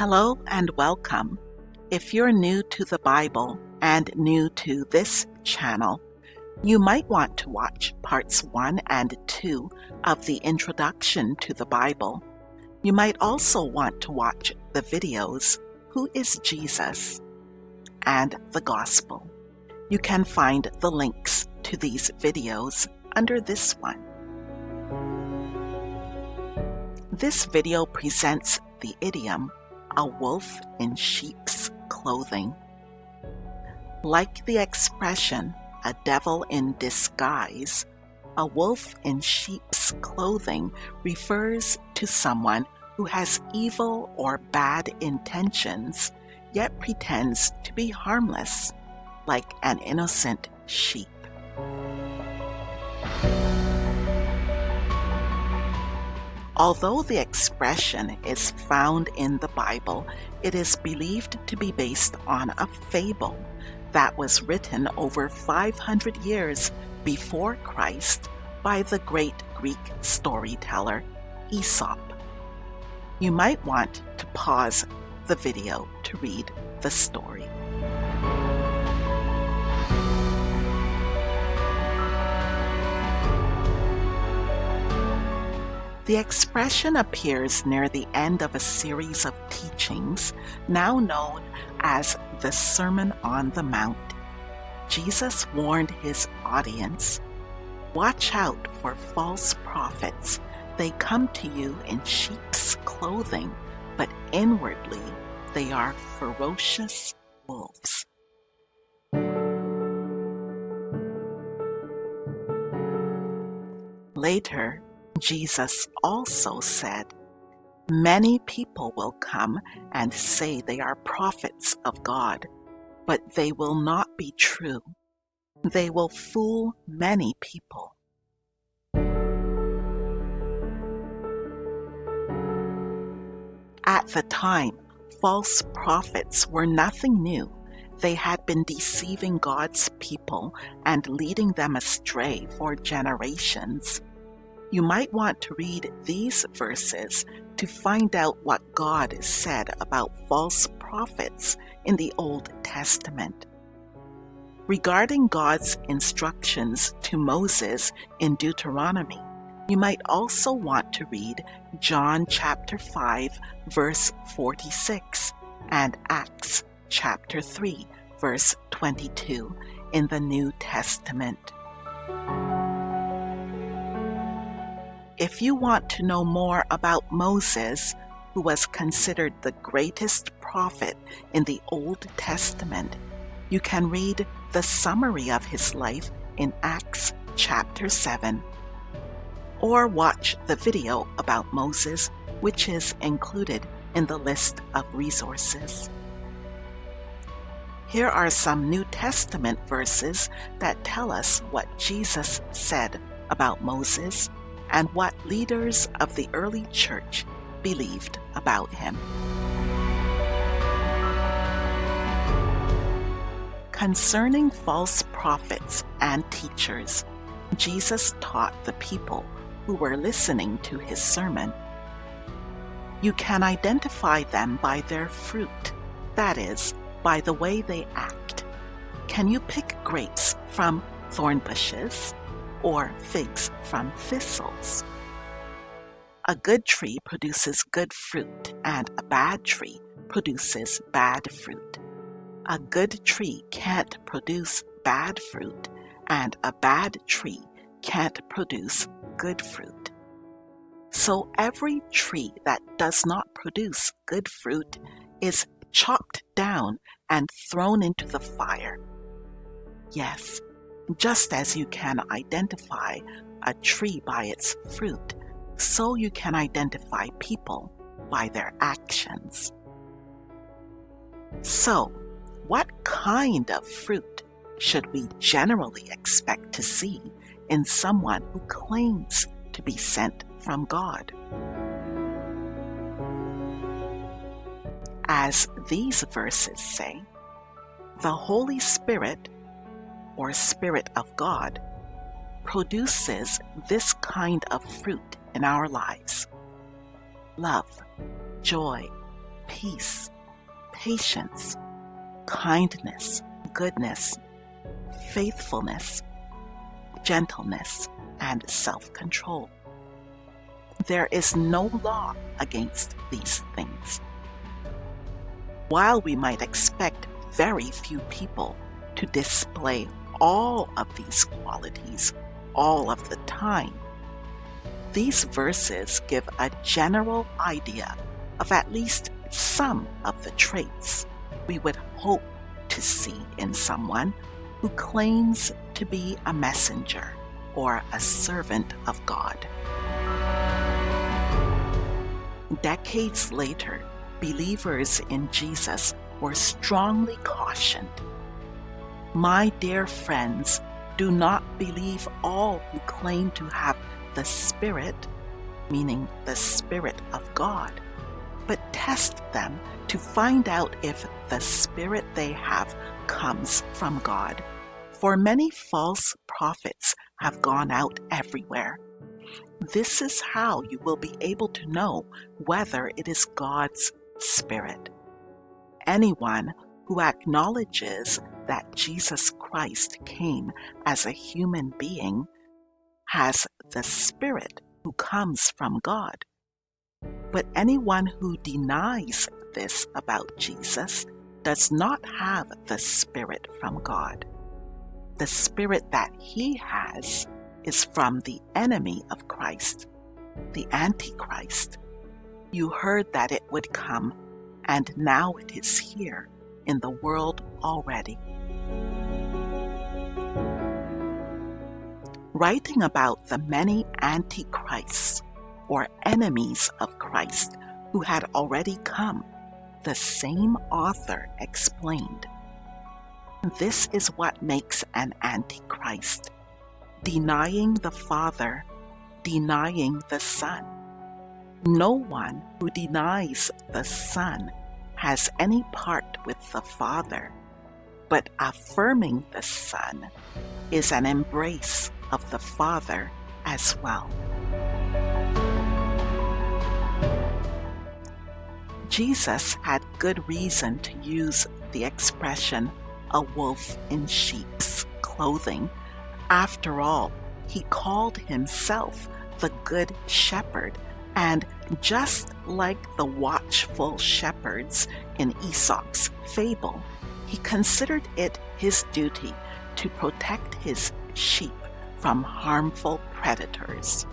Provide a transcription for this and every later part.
Hello and welcome. If you're new to the Bible and new to this channel, you might want to watch parts 1 and 2 of the Introduction to the Bible. You might also want to watch the videos, Who is Jesus? And the Gospel. You can find the links to these videos under this one. This video presents the idiom, a wolf in sheep's clothing. Like the expression, a devil in disguise, a wolf in sheep's clothing refers to someone who has evil or bad intentions, yet pretends to be harmless, like an innocent sheep. Although the expression is found in the Bible, it is believed to be based on a fable that was written over 500 years before Christ by the great Greek storyteller Aesop. You might want to pause the video to read the story. The expression appears near the end of a series of teachings now known as the Sermon on the Mount. Jesus warned his audience, "Watch out for false prophets. They come to you in sheep's clothing, but inwardly they are ferocious wolves." Later, Jesus also said, "Many people will come and say they are prophets of God, but they will not be true. They will fool many people." At the time, false prophets were nothing new. They had been deceiving God's people and leading them astray for generations. You might want to read these verses to find out what God said about false prophets in the Old Testament. Regarding God's instructions to Moses in Deuteronomy, you might also want to read John chapter 5, verse 46, and Acts chapter 3, verse 22 in the New Testament. If you want to know more about Moses, who was considered the greatest prophet in the Old Testament, you can read the summary of his life in Acts chapter 7, or watch the video about Moses, which is included in the list of resources. Here are some New Testament verses that tell us what Jesus said about Moses and what leaders of the early church believed about him. Concerning false prophets and teachers, Jesus taught the people who were listening to his sermon. You can identify them by their fruit, that is, by the way they act. Can you pick grapes from thorn bushes or figs from thistles? A good tree produces good fruit, and a bad tree produces bad fruit. A good tree can't produce bad fruit, and a bad tree can't produce good fruit. So every tree that does not produce good fruit is chopped down and thrown into the fire. Yes, just as you can identify a tree by its fruit, so you can identify people by their actions. So, what kind of fruit should we generally expect to see in someone who claims to be sent from God? As these verses say, the Holy Spirit, or Spirit of God, produces this kind of fruit in our lives: love, joy, peace, patience, kindness, goodness, faithfulness, gentleness, and self-control. There is no law against these things. While we might expect very few people to display all of these qualities all of the time, these verses give a general idea of at least some of the traits we would hope to see in someone who claims to be a messenger or a servant of God. Decades later, believers in Jesus were strongly cautioned. My dear friends, do not believe all who claim to have the Spirit, meaning the Spirit of God, but test them to find out if the Spirit they have comes from God. For many false prophets have gone out everywhere. This is how you will be able to know whether it is God's Spirit. Anyone who acknowledges that Jesus Christ came as a human being has the Spirit who comes from God. But anyone who denies this about Jesus does not have the Spirit from God. The Spirit that he has is from the enemy of Christ, the Antichrist. You heard that it would come, and now it is here in the world already. Writing about the many antichrists, or enemies of Christ, who had already come, the same author explained, this is what makes an antichrist: denying the Father, denying the Son. No one who denies the Son has any part with the Father, but affirming the Son is an embrace of the Father as well. Jesus had good reason to use the expression "a wolf in sheep's clothing." After all, he called himself the Good Shepherd, and just like the watchful shepherds in Aesop's fable, he considered it his duty to protect his sheep from harmful predators.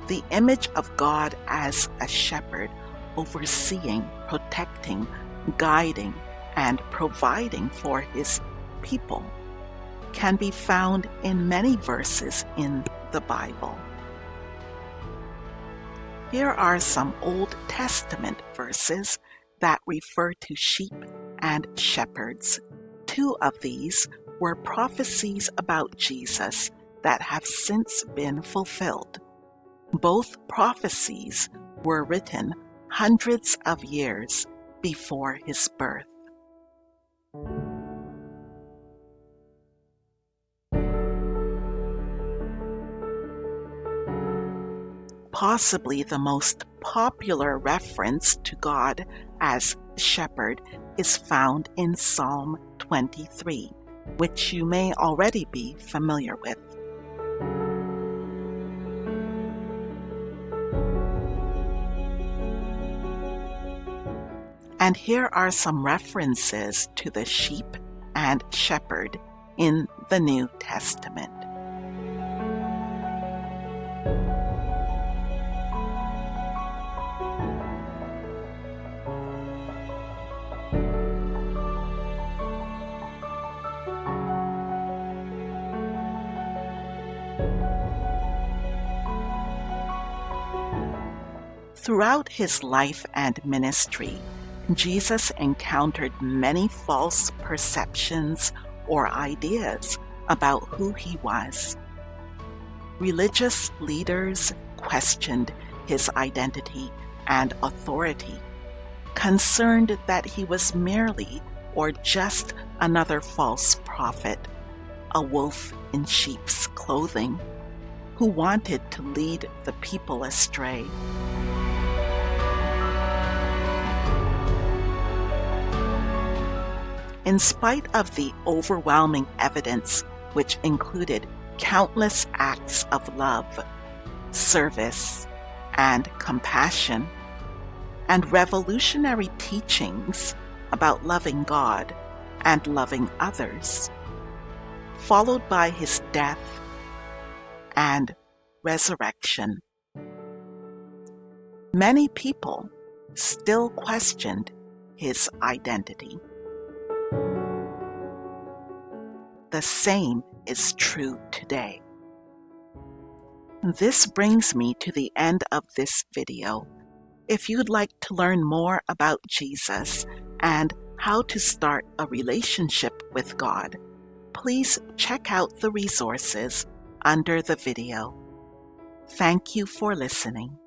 The image of God as a shepherd, overseeing, protecting, guiding, and providing for his people, can be found in many verses in the Bible. Here are some Old Testament verses that refer to sheep and shepherds. Two of these were prophecies about Jesus that have since been fulfilled. Both prophecies were written hundreds of years before his birth. Possibly the most popular reference to God as shepherd is found in Psalm 23, which you may already be familiar with. And here are some references to the sheep and shepherd in the New Testament. Throughout his life and ministry, Jesus encountered many false perceptions or ideas about who he was. Religious leaders questioned his identity and authority, concerned that he was merely or just another false prophet, a wolf in sheep's clothing, who wanted to lead the people astray. In spite of the overwhelming evidence, which included countless acts of love, service, and compassion, and revolutionary teachings about loving God and loving others, followed by his death and resurrection, many people still questioned his identity. The same is true today. This brings me to the end of this video. If you'd like to learn more about Jesus and how to start a relationship with God, please check out the resources under the video. Thank you for listening.